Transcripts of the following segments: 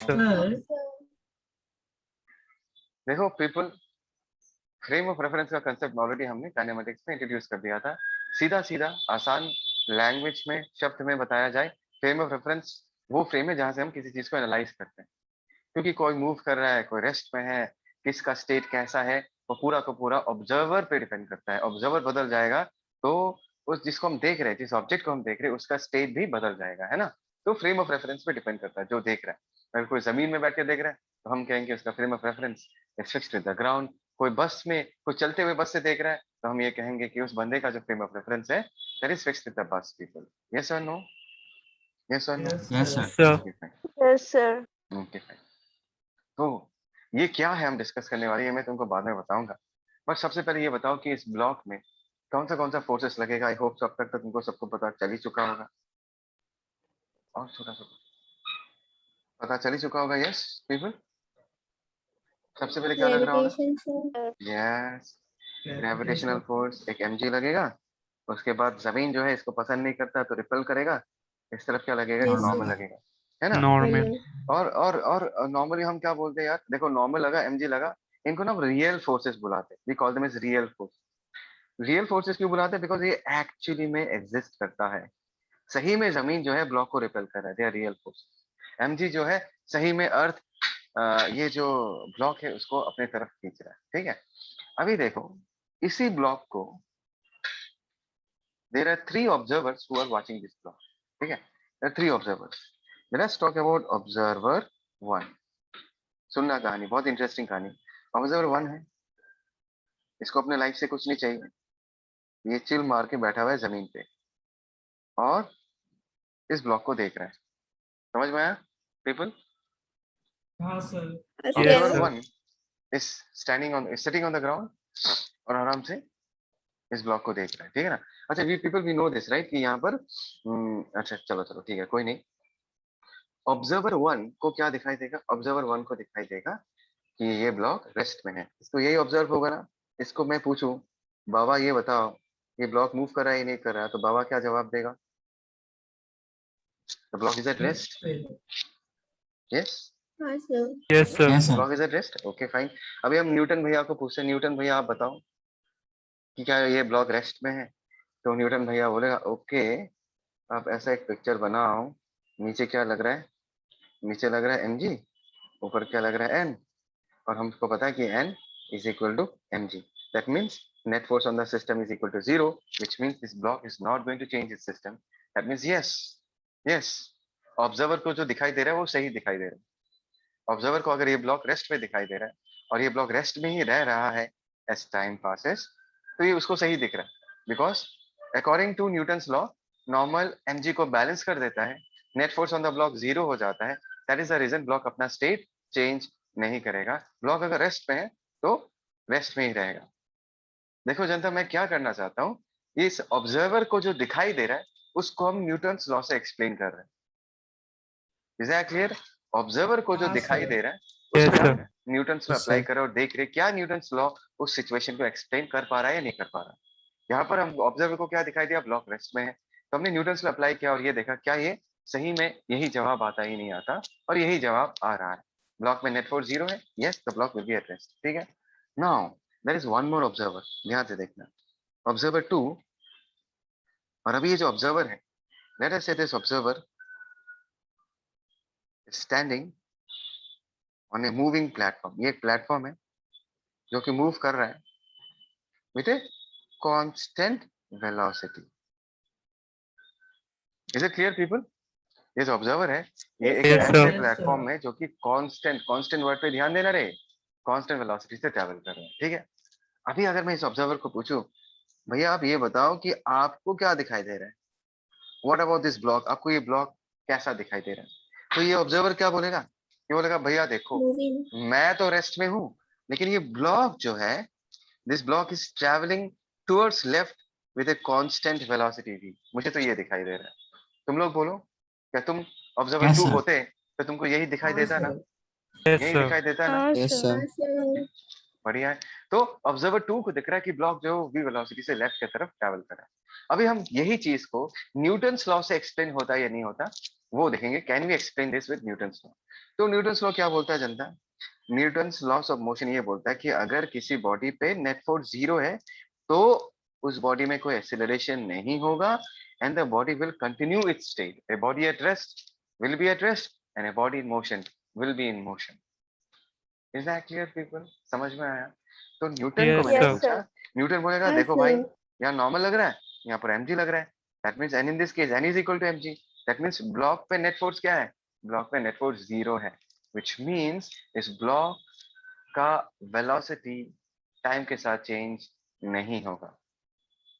Sir. देखो people, frame of reference का concept already हमने काइनेमेटिक्स में इंट्रोड्यूस कर दिया था। सीधा सीधा आसान लैंग्वेज में, शब्द में बताया जाए, फ्रेम ऑफ रेफरेंस वो फ्रेम है जहां से हम किसी चीज को एनालाइज करते हैं। क्योंकि कोई मूव कर रहा है, कोई रेस्ट में है, किसका स्टेट कैसा है, वो पूरा का पूरा ऑब्जर्वर पे डिपेंड करता है। ऑब्जर्वर बदल जाएगा तो उस जिसको हम देख रहे हैं, जिस ऑब्जेक्ट को हम देख रहे हैं, उसका स्टेट भी बदल जाएगा, है ना। तो फ्रेम ऑफ रेफरेंस पे डिपेंड करता है जो देख रहा है। अगर कोई जमीन में बैठ के देख रहा है तो हम कहेंगे उसका frame of reference is fixed with the ground. कोई बस में, कोई चलते हुए बस से देख रहा है तो हम ये कहेंगे कि उस बंदे का जो फ्रेम ऑफ रेफरेंस है that is fixed with the bus people. Yes और नो? यस और no? Yes, sir. Sir. Yes, sir. Okay fine. तो ये क्या है हम डिस्कस करने वाले हैं, मैं तुमको बाद में बताऊंगा। बट सबसे पहले ये बताओ कि इस ब्लॉक में कौन सा फोर्सेस लगेगा। आई होप अब तक तो तुमको सबको पता चल ही चुका होगा, और छोटा सा पता चल ही चुका होगा। यस पीपल, सबसे पहले क्या लग रहा होगा? Gravitation, sir. Yes, gravitational force एक mg लगेगा। उसके बाद जमीन जो है इसको पसंद नहीं करता तो रिपेल करेगा। इस तरफ क्या लगेगा? Yes, normal sir. लगेगा, है ना। नॉर्मल। और नॉर्मली हम क्या बोलते हैं यार, देखो नॉर्मल लगा, mg लगा, इनको ना रियल फोर्सेस बुलाते हैं। We call them as real force. Real forces क्यों बुलाते हैं? बिकॉज ये एक्चुअली में एग्जिस्ट करता है। सही में जमीन जो है ब्लॉक को रिपेल कर रहा है, they are real forces. mg जो है सही में अर्थ ये जो ब्लॉक है उसको अपने तरफ खींच रहा है, ठीक है। अभी देखो इसी ब्लॉक को, there are 3 observers who are watching this block, ठीक है। There are 3 observers. Let's talk about observer 1। सुनना कहानी, बहुत इंटरेस्टिंग कहानी। ऑब्जर्वर 1 है, इसको अपने लाइफ से कुछ नहीं चाहिए, ये चिल मार के बैठा हुआ है जमीन पे और इस ब्लॉक को देख रहा है। समझ में आया पीपल? हाँ sir. Yes, observer sir. 1 is sitting on the ground और आराम से इस ब्लॉक को देख रहा है, ठीक है ना। अच्छा we people we know this right कि यहाँ पर अच्छा चलो चलो ठीक है, कोई नहीं। ऑब्जर्वर 1 को क्या दिखाई देगा? ऑब्जर्वर 1 को दिखाई देगा कि ये ब्लॉक रेस्ट में है। इसको यही ऑब्जर्व होगा ना। इसको मैं पूछूं, बाबा ये बताओ ये ब्लॉक मूव कर रहा है या नहीं कर रहा है, तो बाबा क्या जवाब देगा? The block is at rest. Yes, Yes, sir. Yes sir. Yes, sir. Block is at rest. Okay fine. अभी हम न्यूटन भैया को पूछते हैं, न्यूटन भैया आप बताओ कि क्या ये ब्लॉक रेस्ट में है? तो न्यूटन भैया बोलेगा ओके, आप ऐसा एक पिक्चर बनाओ। नीचे क्या लग रहा है? नीचे लग रहा है mg, ऊपर क्या लग रहा है n, और हमको पता है कि n is equal to mg. That means net force on the system is equal to 0, which means this block is not going to change its system. That means yes, yes. Observer को जो दिखाई दे रहा है वो सही दिखाई दे रहा है। ऑब्जर्वर को अगर ये ब्लॉक रेस्ट में दिखाई दे रहा है और ये ब्लॉक रेस्ट में ही रह रहा है एज टाइम पासेस, तो ये उसको सही दिख रहा है। Because according to Newton's law, normal mg को बैलेंस कर देता है, net force on the block 0 हो जाता है। That is the reason block अपना स्टेट चेंज नहीं करेगा। ब्लॉक अगर रेस्ट में है तो रेस्ट में ही रहेगा। देखो जनता, मैं क्या करना चाहता हूँ, इस ऑब्जर्वर को जो दिखाई दे रहा है उसको हम न्यूटन्स लॉ से एक्सप्लेन कर रहे हैं। Is that clear? ऑब्जर्वर को जो दिखाई दे रहा है Yes, उसको हम sir. न्यूटन्स लॉ अप्लाई कर रहे हैं और देख रहे हैं क्या न्यूटन्स लॉ उस सिचुएशन को एक्सप्लेन कर पा रहा है या नहीं कर पा रहा है। यहाँ पर हम ऑब्जर्वर को क्या दिखाई दिया? ब्लॉक रेस्ट में है, तो हमने न्यूटन्स लॉ अप्लाई किया और ये देखा क्या ये सही में यही जवाब आता ही नहीं आता, और यही जवाब आ रहा है। ब्लॉक में नेट फोर्स 0 है, yes the block will be at rest, ठीक है। Now there is one more observer, ध्यान से देखना, ऑब्जर्वर 2। और अभी ये जो ऑब्जर्वर है, लेट अस से this observer standing on a moving platform. ये एक प्लेटफॉर्म है जो कि मूव कर रहा है with a constant velocity. Is it clear people? ये जो ऑब्जर्वर है ये एक Yes, ऐसे sir. प्लेटफॉर्म है जो कि कांस्टेंट वर्ड पे ध्यान देना रे, कांस्टेंट वेलोसिटी से ट्रैवल कर रहा है, ठीक है। अभी अगर मैं इस ऑब्जर्वर को पूछूं, भैया आप ये बताओ कि आपको क्या दिखाई दे रहा है? What about this block? आपको ये ब्लॉक कैसा दिखाई दे रहा है? तो ये ऑब्जर्वर क्या बोलेगा? ये बोलेगा भैया देखो Moving. मैं तो रेस्ट में हूँ, लेकिन ये ब्लॉक जो है, this block is travelling towards left with a constant velocity भी। मुझे तो ये दिखाई दे रहा है। तुम लोग बोलो, क्या तुम ऑब्जर्वर Yes, 2 sir. होते तो तुमको यही दिखाई देता ना? Yes, यही sir. दिखाई देता ना? Yes, Yes, sir. sir. Yes, sir. बढ़िया है। तो ऑब्जर्वर 2 को दिख रहा है कि ब्लॉक जो v वेलोसिटी से लेफ्ट की तरफ ट्रैवल कर रहा है। अभी हम यही चीज को न्यूटन्स लॉ से एक्सप्लेन होता है या नहीं होता, वो देखेंगे can we explain this with Newton's law. तो न्यूटन्स लॉ क्या बोलता है जनता? न्यूटन्स लॉस ऑफ मोशन ये बोलता है कि अगर किसी बॉडी पे नेट फोर्स 0 है तो उस बॉडी में कोई एक्सेलरेशन नहीं होगा and the body will continue its state. A body at rest will be at rest and a body in motion will be in motion. Is that clear people? समझ में आया? तो न्यूटन को Yes, मैंने sir. पूछा, Newton बोलेगा Yes, देखो भाई sir. यहाँ नॉर्मल लग रहा है, यहाँ पर mg लग रहा है, that means n in this case n is equal to mg, that means block पे नेट फोर्स क्या है? ब्लॉक पे नेट फोर्स 0 है, व्हिच मींस इस ब्लॉक का वेलोसिटी टाइम के साथ चेंज नहीं होगा।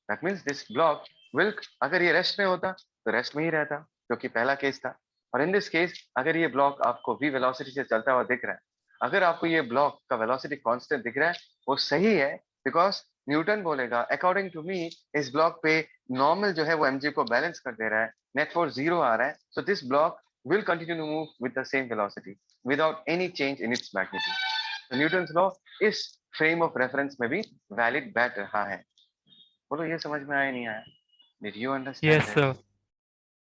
That means this block will, अगर ये रेस्ट में होता तो रेस्ट में ही रहता, क्योंकि पहला केस था। और इन दिस केस अगर ये ब्लॉक आपको v वेलोसिटी से चलता हुआ दिख रहा है, अगर आपको ये ब्लॉक का वेलोसिटी कांस्टेंट दिख रहा है, वो सही है, बिकॉज न्यूटन बोलेगा अकॉर्डिंग टू मी इस ब्लॉक पे नॉर्मल जो है वो mg को बैलेंस कर दे रहा है, नेट फोर्स 0 आ रहा है, so this block will continue to move with the same velocity without any change in its magnitude. So Newton's law इस frame of reference में भी valid बैठ रहा है। बोलो ये समझ में आया नहीं आया? Did you understand Yes, it? sir.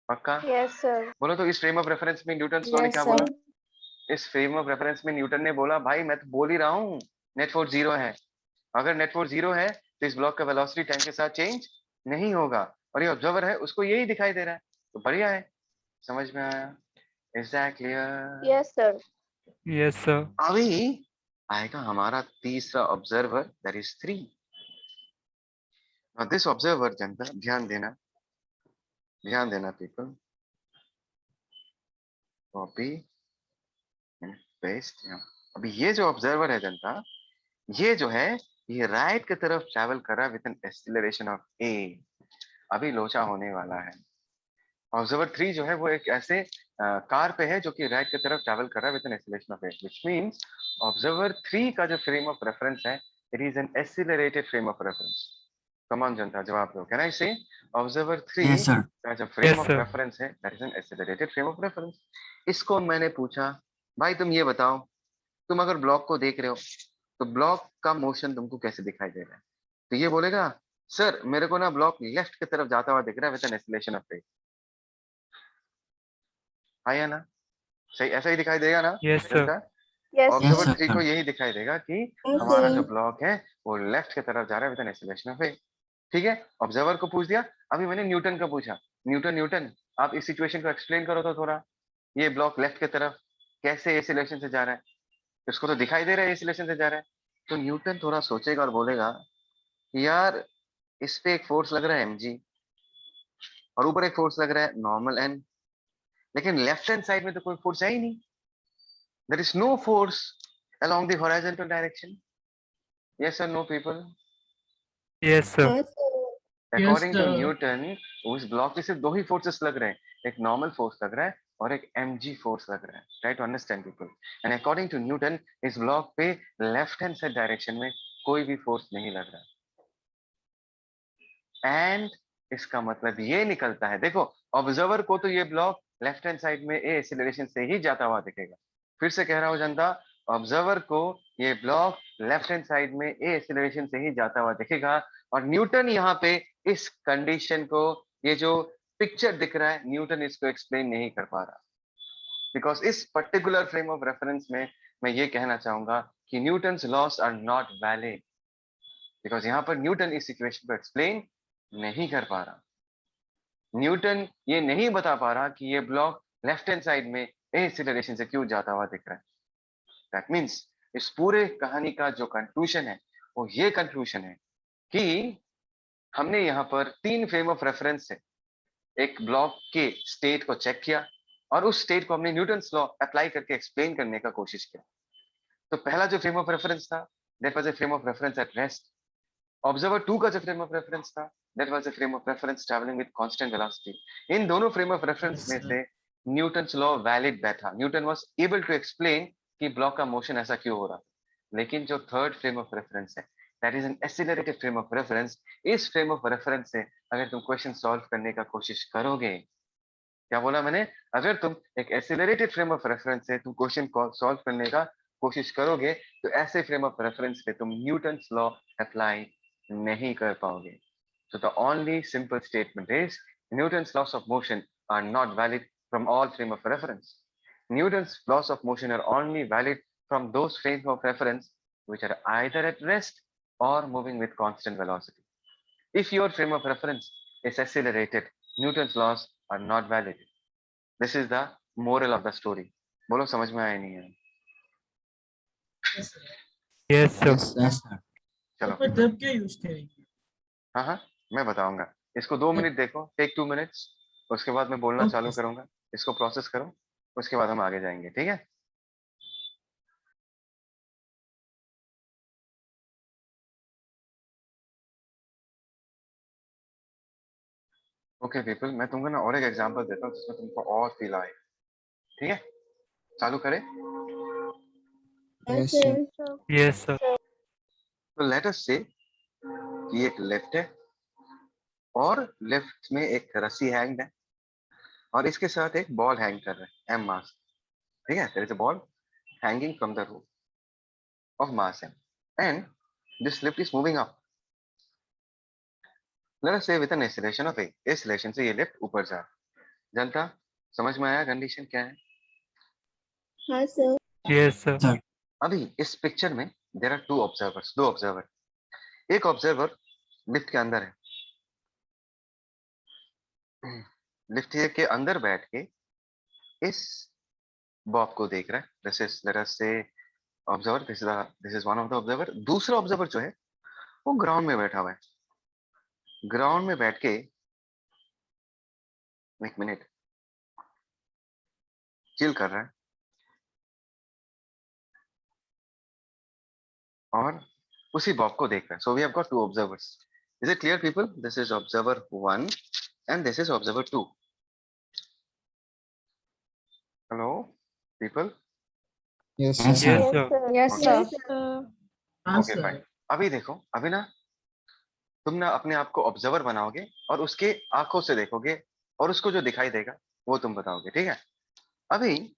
पक्का? Yes, sir. बोलो तो इस frame of reference में न्यूटन लॉ ने Yes, क्या sir. बोला? इस frame of reference में न्यूटन ने बोला भाई मैं तो बोल ही रहा हूँ नेट फोर्स 0 है, अगर नेट फोर्स 0 है तो इस ब्लॉक का वेलोसिटी टाइम के साथ चेंज नहीं होगा, और ये ऑब्जर्वर है उसको यही दिखाई दे रहा है, तो बढ़िया है। समझ में आया? Is that clear? Yes, sir. Yes, sir. अभी आएगा हमारा तीसरा observer, that is 3। This observer जनता ध्यान देना पीपल, कॉपी एंड पेस्ट। अभी ये जो ऑब्जर्वर है जनता, ये जो है ये राइट की तरफ ट्रैवल कर रहा है with an acceleration of a। अभी लोचा होने वाला है। ऑब्जर्वर 3 जो है वो एक ऐसे कार पे है जो कि राइट की तरफ ट्रैवल कर रहा है with an acceleration of a, which means observer 3 का जो फ्रेम ऑफ रेफरेंस है it is an accelerated frame of reference. Come on जनता जवाब दो, कैन आई से ऑब्जर्वर 3 Yes, sir. का जो frame Yes, of sir. Reference है that is an accelerated frame of reference. इसको मैंने पूछा भाई तुम ये बताओ, तुम अगर ब्लॉक को देख रहे हो तो ब्लॉक का मोशन तुमको कैसे दिखाई दे रहा है? तो ये बोलेगा सर मेरे को ना ब्लॉक लेफ्ट की तरफ जाता हुआ दिख रहा है with an acceleration of a। आया ना? सही ऐसा ही दिखाई देगा ना Yes, sir. जनता? Yes, Yes, ऑब्जर्वर 3 को sir. यही दिखाई देगा कि Yes, हमारा जो sir. ब्लॉक है वो लेफ्ट की तरफ जा रहा है with an acceleration of a। ठीक है, ऑब्जर्वर को पूछ दिया। अभी मैंने न्यूटन का पूछा, न्यूटन आप इस सिचुएशन को एक्सप्लेन करो तो थोड़ा, ये ब्लॉक लेफ्ट की तरफ कैसे एक्सीलरेशन से जा रहा है? इसको तो दिखाई दे रहा है एक्सीलरेशन से जा रहा है। तो न्यूटन थोड़ा सोचेगा और बोलेगा यार इस पे एक फोर्स लग रहा है mg और ऊपर एक फोर्स लग रहा है नॉर्मल n, लेकिन लेफ्ट हैंड साइड में तो कोई फोर्स है ही नहीं, there is no force along the horizontal direction. Yes or no people? Yes, sir. Yes, sir. According to sir. Newton उस ब्लॉक पे सिर्फ 2 ही फोर्सेस लग रहे हैं, एक नॉर्मल फोर्स लग रहा है और एक mg फोर्स लग रहा है। Try to understand people. And according to Newton इस ब्लॉक पे लेफ्ट हैंड साइड डायरेक्शन में कोई भी फोर्स नहीं लग रहा। एंड इसका मतलब ये निकलता है, देखो ऑब्जर्वर को तो ये ब्लॉक लेफ्ट हैंड साइड में ए एक्सीलरेशन से ही जाता हुआ दिखेगा। फिर से कह रहा हूँ जनता, ऑब्जर्वर को ये ब्लॉक लेफ्ट हैंड साइड में ए एक्सीलरेशन से ही जाता हुआ दिखेगा, और न्यूटन यहाँ पे इस कंडीशन को, ये जो पिक्चर दिख रहा है, न्यूटन इसको एक्सप्लेन नहीं कर पा रहा, बिकॉज इस पर्टिकुलर फ्रेम ऑफ रेफरेंस में मैं ये कहना चाहूंगा कि Newton's laws are not valid, because यहाँ पर न्यूटन इस सिचुएशन को एक्सप्लेन नहीं कर पा रहा। न्यूटन ये नहीं बता पा रहा कि ये ब्लॉक लेफ्ट हैंड साइड में ए एक्सीलरेशन से क्यों जाता हुआ दिख रहा है। दैट मींस इस पूरे कहानी का जो कंक्लूजन है वो ये कंक्लूजन है कि हमने यहाँ पर 3 फ्रेम ऑफ रेफरेंस से एक ब्लॉक के स्टेट को चेक किया और उस स्टेट को हमने न्यूटन्स लॉ अप्लाई करके एक्सप्लेन करने का कोशिश किया। तो पहला जो फ्रेम ऑफ रेफरेंस था that was a frame of reference at rest. Observer 2 का जो फ्रेम ऑफ रेफरेंस था that was a frame of reference travelling with constant velocity. इन दोनों फ्रेम ऑफ रेफरेंस में से न्यूटन्स लॉ वैलिड बैठा, Newton was able to explain कि block का मोशन ऐसा क्यों हो रहा था। लेकिन जो थर्ड फ्रेम ऑफ रेफरेंस है that is an accelerated frame of reference, इस फ्रेम ऑफ रेफरेंस से अगर तुम क्वेश्चन सॉल्व करने का कोशिश करोगे, क्या बोला मैंने, अगर तुम एक एक्सीलरेटेड फ्रेम ऑफ रेफरेंस से तुम क्वेश्चन को सॉल्व करने का कोशिश करोगे तो ऐसे फ्रेम ऑफ रेफरेंस पे तुम न्यूटन्स लॉ अप्लाई नहीं कर पाओगे। So the only simple statement is Newton's laws of motion are not valid from all frame of reference. Newton's laws of motion are only valid from those frames of reference which are either at rest or moving with constant velocity. If your frame of reference is accelerated, Newton's laws are not valid. This is the moral of the story. बोलो समझ में आया नहीं है? Yes, sir. Yes, sir. चलो पर जब क्या यूज करेंगे? हाँ हाँ मैं बताऊंगा. इसको 2 मिनट देखो, टेक 2 मिनट्स. उसके बाद मैं बोलना Okay, चालू sir. करूंगा. इसको प्रोसेस करो, उसके बाद हम आगे जाएंगे. ठीक है? ओके पीपल, मैं तुमको ना और एक एग्जांपल देता हूँ जिसमें तुमको और फील आए. ठीक है? चालू करें. Yes, sir. Yes, sir. तो लेट अस से कि एक लेफ्ट है और लेफ्ट में एक रस्सी हैंग्ड है और इसके साथ एक बॉल हैंग कर रहा है एम मास. ठीक है? There is a ball hanging from the roof of mass M and this lift is moving up. Let us say with an acceleration of A. Acceleration से ये लिफ्ट ऊपर जा रहा है. जनता समझ में आया कंडीशन क्या है? हाँ सर. Yes, sir. Sir. अभी इस पिक्चर में देयर आर 2 ऑब्जर्वर्स. 2 ऑब्जर्वर. एक ऑब्जर्वर लिफ्ट के अंदर है. लिफ्ट के अंदर बैठ के इस बॉब को देख रहा है. दिस इज लेट अस से observer. This is one of the observer. दूसरा ऑब्जर्वर जो है वो ग्राउंड में बैठा हुआ है. ग्राउंड में बैठ के एक मिनट चिल कर रहा है और उसी बॉब को देख रहा है. So we have got 2 observers. Is it clear people? This is observer 1 and this is observer 2. Hello people. Yes, Yes, sir. sir. Yes Okay. sir. हाँ ओके सर. फाइन. अभी देखो, अभी ना तुम ना अपने आप को ऑब्जर्वर बनाओगे और उसके आंखों से देखोगे और उसको जो दिखाई देगा वो तुम बताओगे. ठीक है? अभी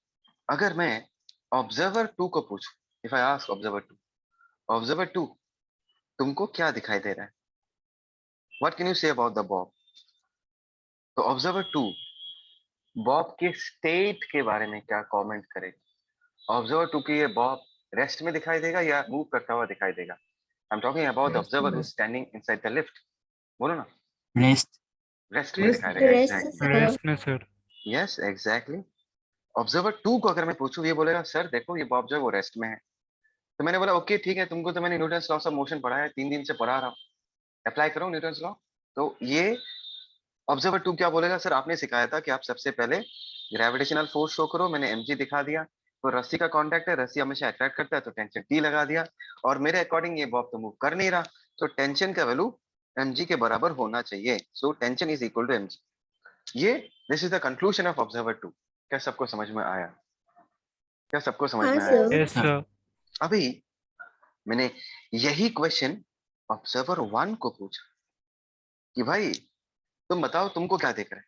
अगर मैं ऑब्जर्वर 2 को पूछूं, इफ आई आस्क ऑब्जर्वर 2 तुमको क्या दिखाई दे रहा है? What can you say about the Bob? तो ऑब्जर्वर 2 बॉब के स्टेट के बारे में क्या कमेंट करेगा? ऑब्जर्वर 2 की ये बॉब रेस्ट में दिखाई देगा या मूव करता हुआ दिखाई देगा? I am talking about the Rest observer में. Who standing inside the lift. बोलो ना. Rest. रेस्ट में Rest दिखाई में. देगा. Rest exactly. Rest में, sir. Yes exactly. ऑब्जर्वर 2 को अगर मैं पूछूं, ये बोलेगा सर देखो ये बॉब जो है वो रेस्ट में है. तो मैंने बोला ओके ठीक है, तुमको तो मैंने न्यूटन लॉ ऑफ मोशन पढ़ा है, 3 दिन से पढ़ा रहा हूँ, अप्लाई करो न्यूटन लॉ. तो ये ऑब्जर्वर 2 क्या बोलेगा? सर आपने सिखाया था कि आप सबसे पहले ग्रेविटेशनल फोर्स शो करो, मैंने mg दिखा दिया. तो रस्सी का कांटेक्ट है, रस्सी हमेशा अट्रैक्ट करता है तो टेंशन T लगा दिया और मेरे अकॉर्डिंग ये बॉब तो मूव कर नहीं रहा, तो टेंशन का वैल्यू mg के बराबर होना चाहिए. So tension is equal to mg. ये this is the conclusion of observer 2. क्या सबको समझ में आया? क्या सबको समझ हाँ में आया? सर. Yes, sir. अभी मैंने यही क्वेश्चन ऑब्जर्वर 1 को पूछा कि भाई तुम बताओ तुमको क्या दिख रहा है?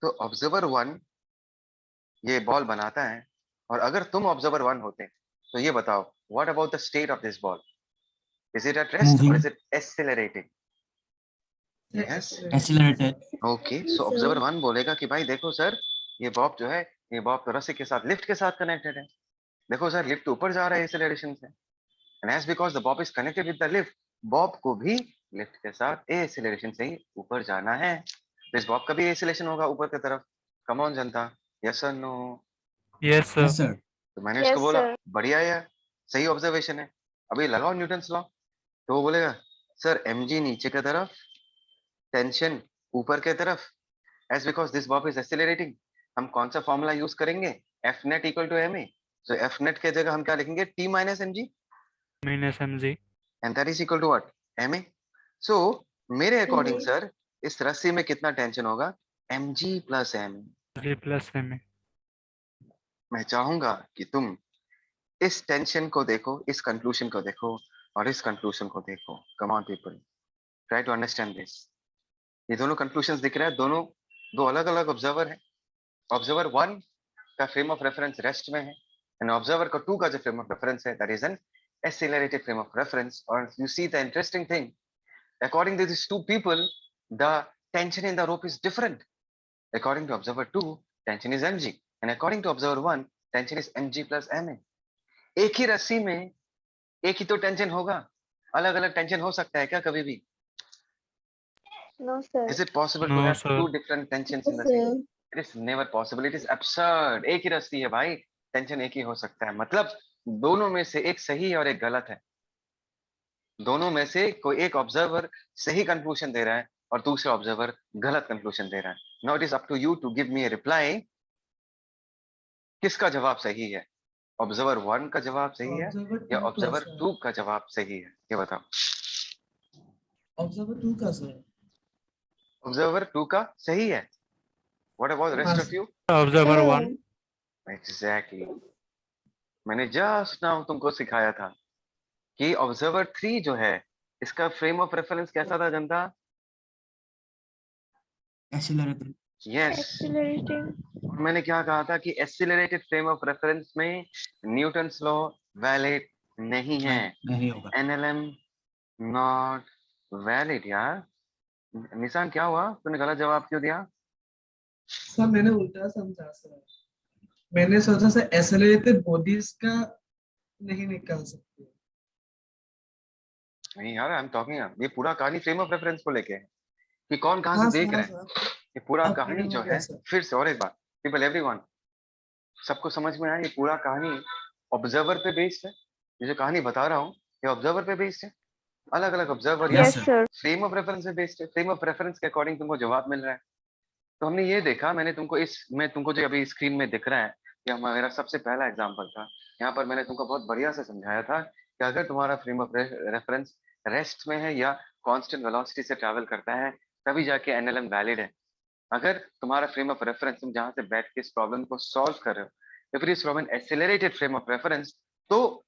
तो ऑब्जर्वर 1 ये बॉल बनाता है और अगर तुम ऑब्जर्वर 1 होते तो ये बताओ what about the state of this ball? Is it at rest और Moving. Is it accelerating? Yes. Accelerated. Okay. So observer 1 बोलेगा कि भाई देखो सर ये बॉब जो है, ये बॉब तो रस्सी के साथ लिफ्ट के साथ कनेक्टेड है. देखो सर लिफ्ट ऊपर जा रहा है एक्सेलरेशन से. And as because the bob is connected with the lift, bob को भी लिफ्ट के साथ एक्सेलरेशन से ही ऊपर जाना है. इस बॉब का भी एक्सेलरेशन होगा ऊपर की तरफ. कम ऑन जनता, यस और no? Yes, sir. Yes, sir. तो मैंने Yes, उसको बोला sir. बढ़िया यार, सही ऑब्जर्वेशन है, अभी लगाओ न्यूटन लॉ. तो वो बोलेगा सर mg नीचे की तरफ, टेंशन ऊपर की तरफ, as because this bob is accelerating. हम कौन सा फॉर्मूला यूज करेंगे? F net equal to M A. So F net के जगह हम क्या लिखेंगे? T minus M G Minus mg. And that is equal to what? M A. So मेरे अकॉर्डिंग सर इस रस्सी में कितना टेंशन होगा? mg plus m. G plus ma. मैं चाहूंगा कि तुम इस टेंशन को देखो, इस कंक्लूजन को देखो और इस कंक्लूजन को देखो. Come on people, try to understand this. ये दोनों कंक्लूजन्स दिख रहा है, दोनों दो अलग अलग ऑब्जर्वर है. ऑब्जर्वर 1 का फ्रेम ऑफ रेफरेंस रेस्ट में है एंड ऑब्जर्वर का 2 का जो फ्रेम ऑफ रेफरेंस है that is N accelerated frame of reference. Or you see the interesting thing, according to these two people the tension in the rope is different. According to observer 2 tension is mg, and according to observer 1, tension is mg plus ma. एक ही रस्सी में एक ही तो tension होगा, अलग अलग tension हो सकता है क्या कभी भी? No, sir. Is it possible to No, have sir. two different tensions in Yes, the same? sir. It is never possible. It is absurd. एक ही रस्सी है भाई, टेंशन एक ही हो सकता है, मतलब दोनों में से एक सही और एक गलत है। दोनों में से कोई एक ऑब्जर्वर सही कंक्लूजन दे रहा है और दूसरा ऑब्जर्वर गलत कंक्लूजन दे रहा है। Now it is up to you to give me a reply. किसका जवाब सही है? ऑब्जर्वर 1 का जवाब सही है Observer या 2 का ऑब्जर्वर sir. 2 का जवाब सही है? ये बताओ। Observer 2 का sir. ऑब्जर्वर 2 का सही है। व्हाट अबाउट रेस्ट हाँ, of you? Observer Sir. 1. Exactly. मैंने जस्ट नाउ तुमको सिखाया था कि ऑब्जर्वर 3 जो है इसका फ्रेम ऑफ रेफरेंस कैसा था जनता? Accelerated. यस। Accelerating. और मैंने क्या कहा था कि एक्सीलरेटेड फ्रेम ऑफ रेफरेंस में न्यूटन्स लॉ वैलिड नहीं है। नहीं होगा। NLM not valid. यार निशान क्या हुआ, तूने गलत जवाब क्यों दिया? सर मैंने उल्टा समझा सर। मैंने सोचा सर एक्सेलरेटेड बॉडीज का नहीं निकाल सकते। नहीं यार, आई एम टॉकिंग, ये पूरा कहानी फ्रेम ऑफ रेफरेंस को लेके है कि कौन कहां हाँ से देख सर, रहा है। ये पूरा अब कहानी clear जो हो गया है, सर। फिर से और एक बार, पीपल एवरीवन, सबको समझ में आया, ये पूरा कहानी ऑब्जर्वर पे बेस्ड है। ये जो कहानी बता रहा हूँ ये ऑब्जर्वर पे बेस्ड है। अलग अलग ऑब्जर्वर या Yes, sir. Frame of reference पे बेस्ड है। फ्रेम ऑफ रेफरेंस के अकॉर्डिंग तुमको जवाब मिल रहा है। तो हमने ये देखा, मैं तुमको जो अभी स्क्रीन में दिख रहा है, ये मेरा सबसे पहला एग्जांपल था। यहाँ पर मैंने तुमको बहुत बढ़िया से समझाया था कि अगर तुम्हारा फ्रेम ऑफ रेफरेंस रेस्ट में है या कांस्टेंट वेलोसिटी से ट्रैवल करता है तभी जाके एनएलएम वैलिड है। अगर तुम्हारा फ्रेम ऑफ रेफरेंस तुम जहां से बैठ के इस प्रॉब्लम को सॉल्व कर रहे हो या फिर इस problem accelerated frame of reference, तो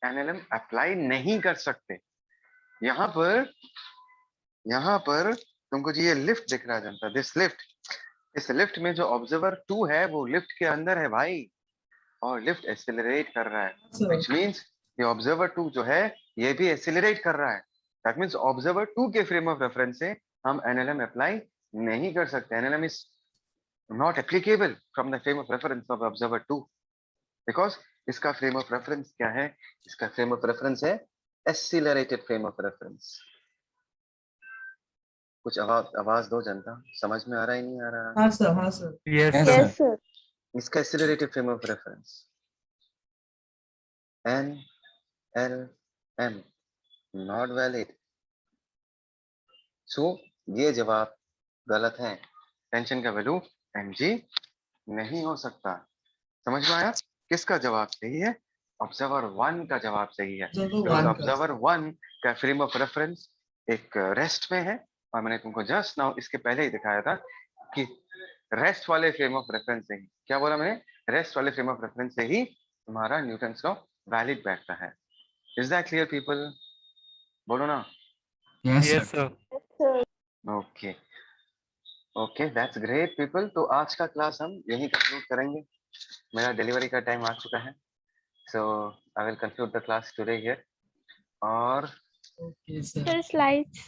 एनएलएम अप्लाई नहीं कर सकते। यहाँ पर तुमको जो ये लिफ्ट दिख रहा है जनता, इस लिफ्ट में जो ऑब्जर्वर 2 है वो लिफ्ट के अंदर है भाई, और लिफ्ट एक्सेलरेट कर रहा है, सर व्हिच मींस ये ऑब्जर्वर 2 जो है ये भी एक्सेलरेट कर रहा है। दैट मींस ऑब्जर्वर 2 के फ्रेम ऑफ रेफरेंस से हम एनएलएम अप्लाई नहीं कर सकते। NLM is not applicable from the frame of reference of observer 2, because इसका फ्रेम ऑफ रेफरेंस क्या है? इसका फ्रेम ऑफ रेफरेंस है एक्सीलरेटेड फ्रेम ऑफ रेफरेंस। कुछ आवाज दो जनता, समझ में आ रहा ही नहीं आ रहा? हाँ सर, हाँ sir. Yes, Yes, sir. Yes, sir. इसका accelerated frame of reference NLM not valid. So ये जवाब गलत है। टेंशन का वैल्यू mg नहीं हो सकता। समझ में आया? किसका जवाब सही है? ऑब्जर्वर 1 का जवाब सही है। ऑब्जर्वर 1 का फ्रेम ऑफ रेफरेंस एक रेस्ट में है, और मैंने तुमको जस्ट नाउ इसके पहले ही दिखाया था कि रेस्ट वाले फ्रेम ऑफ रेफरेंस से ही, क्या बोला मैंने? रेस्ट वाले फ्रेम ऑफ रेफरेंस से ही तुम्हारा न्यूटन्स लॉ वैलिड बैठता है। Is that clear people? बोलो ना। Yes, Yes, sir. sir. Yes, sir. Okay okay, that's great people. तो आज का क्लास हम यहीं कंक्लूड करेंगे। मेरा डिलीवरी का टाइम आ चुका है, so I will conclude the class today here. और ओके सर। Sir, slides.